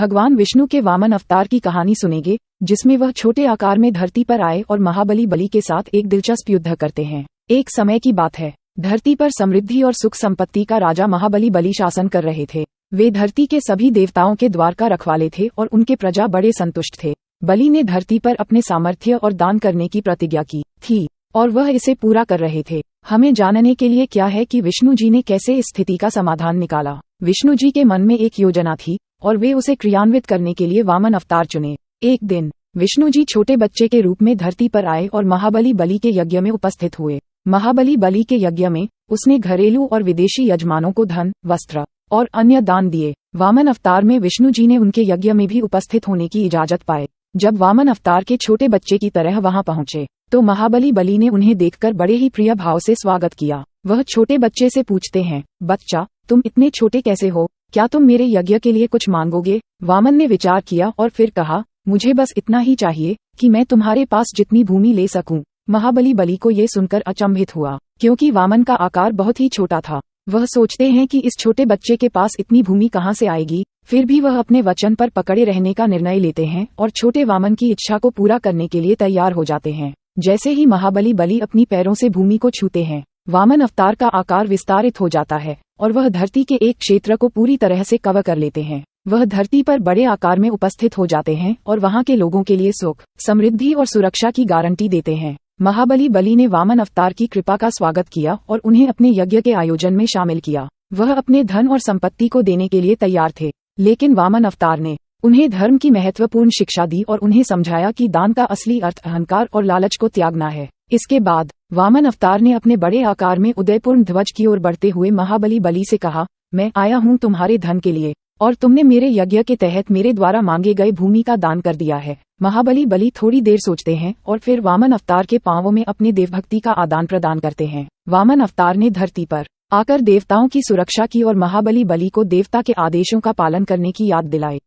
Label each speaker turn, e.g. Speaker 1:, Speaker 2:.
Speaker 1: भगवान विष्णु के वामन अवतार की कहानी सुनेंगे, जिसमें वह छोटे आकार में धरती पर आए और महाबली बलि के साथ एक दिलचस्प युद्ध करते हैं। एक समय की बात है, धरती पर समृद्धि और सुख संपत्ति का राजा महाबली बलि शासन कर रहे थे। वे धरती के सभी देवताओं के द्वार का रखवाले थे और उनके प्रजा बड़े संतुष्ट थे। बलि ने धरती पर अपने सामर्थ्य और दान करने की प्रतिज्ञा की थी और वह इसे पूरा कर रहे थे। हमें जानने के लिए क्या है कि विष्णु जी ने कैसे इस स्थिति का समाधान निकाला। विष्णु जी के मन में एक योजना थी और वे उसे क्रियान्वित करने के लिए वामन अवतार चुने। एक दिन विष्णु जी छोटे बच्चे के रूप में धरती पर आए और महाबली बलि के यज्ञ में उपस्थित हुए। महाबली बलि के यज्ञ में उसने घरेलू और विदेशी यजमानों को धन, वस्त्र और अन्य दान दिए। वामन अवतार में विष्णु जी ने उनके यज्ञ में भी उपस्थित होने की इजाजत पाए। जब वामन अवतार के छोटे बच्चे की तरह वहां पहुंचे तो महाबली बलि ने उन्हें देखकर बड़े ही प्रिय भाव से स्वागत किया। वह छोटे बच्चे से पूछते हैं, बच्चा, तुम इतने छोटे कैसे हो? क्या तुम मेरे यज्ञ के लिए कुछ मांगोगे? वामन ने विचार किया और फिर कहा, मुझे बस इतना ही चाहिए कि मैं तुम्हारे पास जितनी भूमि ले सकूं। महाबली बलि को ये सुनकर अचंभित हुआ, क्योंकि वामन का आकार बहुत ही छोटा था। वह सोचते हैं कि इस छोटे बच्चे के पास इतनी भूमि कहां से आएगी। फिर भी वह अपने वचन पर पकड़े रहने का निर्णय लेते हैं और छोटे वामन की इच्छा को पूरा करने के लिए तैयार हो जाते हैं। जैसे ही महाबली बलि अपनी पैरों से भूमि को छूते हैं, वामन अवतार का आकार विस्तारित हो जाता है और वह धरती के एक क्षेत्र को पूरी तरह से कवर कर लेते हैं। वह धरती पर बड़े आकार में उपस्थित हो जाते हैं और वहां के लोगों के लिए सुख, समृद्धि और सुरक्षा की गारंटी देते हैं। महाबली बलि ने वामन अवतार की कृपा का स्वागत किया और उन्हें अपने यज्ञ के आयोजन में शामिल किया। वह अपने धन और संपत्ति को देने के लिए तैयार थे, लेकिन वामन अवतार ने उन्हें धर्म की महत्वपूर्ण शिक्षा दी और उन्हें समझाया कि दान का असली अर्थ अहंकार और लालच को त्यागना है। इसके बाद वामन अवतार ने अपने बड़े आकार में उदयपूर्ण ध्वज की ओर बढ़ते हुए महाबली बलि से कहा, मैं आया हूँ तुम्हारे धन के लिए और तुमने मेरे यज्ञ के तहत मेरे द्वारा मांगे गए भूमि का दान कर दिया है। महाबली बलि थोड़ी देर सोचते हैं और फिर वामन अवतार के पांवों में अपनी देवभक्ति का आदान प्रदान करते हैं। वामन अवतार ने धरती पर आकर देवताओं की सुरक्षा की और महाबली बलि को देवता के आदेशों का पालन करने की याद दिलाई।